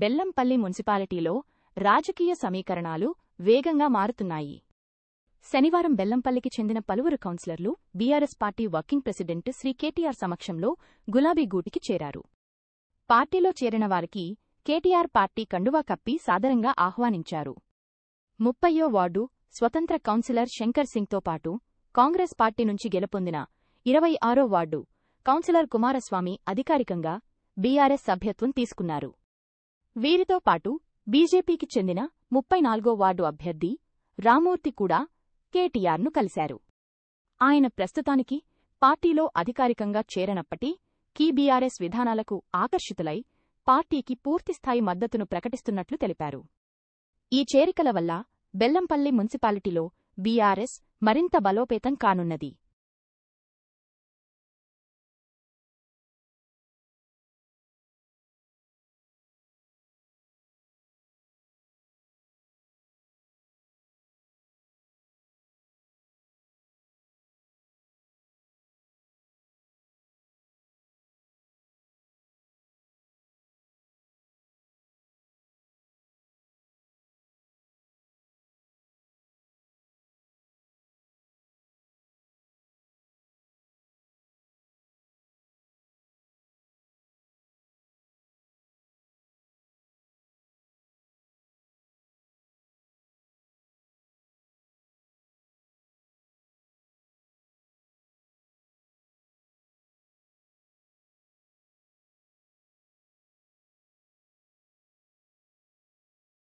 బెల్లంపల్లి మున్సిపాలిటీలో రాజకీయ సమీకరణాలు వేగంగా మారుతున్నాయి. శనివారం బెల్లంపల్లికి చెందిన పలువురు కౌన్సిలర్లు BRS party working president Shri KTR సమక్షంలో గులాబీ గూటికి చేరారు. పార్టీలో చేరిన వారికి కేటీఆర్ పార్టీ కండువా కప్పి సాదరంగా ఆహ్వానించారు. 30వ వార్డు స్వతంత్ర కౌన్సిలర్ శంకర్ సింగ్తో పాటు కాంగ్రెస్ పార్టీ నుంచి గెలుపొందిన 26వ వార్డు కౌన్సిలర్ కుమారస్వామి అధికారికంగా బీఆర్ఎస్ సభ్యత్వం తీసుకున్నారు. వీరితో పాటు బీజేపీకి చెందిన 34వ వార్డు అభ్యర్థి రామూర్తి కూడా కేటీఆర్ను కలిశారు. ఆయన ప్రస్తుతానికి పార్టీలో అధికారికంగా చేరనప్పటికీ బీఆర్ఎస్ విధానాలకు ఆకర్షితులై పార్టీకి పూర్తిస్థాయి మద్దతును ప్రకటిస్తున్నట్లు తెలిపారు. ఈ చేరికల వల్ల బెల్లంపల్లి మున్సిపాలిటీలో బీఆర్ఎస్ మరింత బలోపేతం కానున్నది.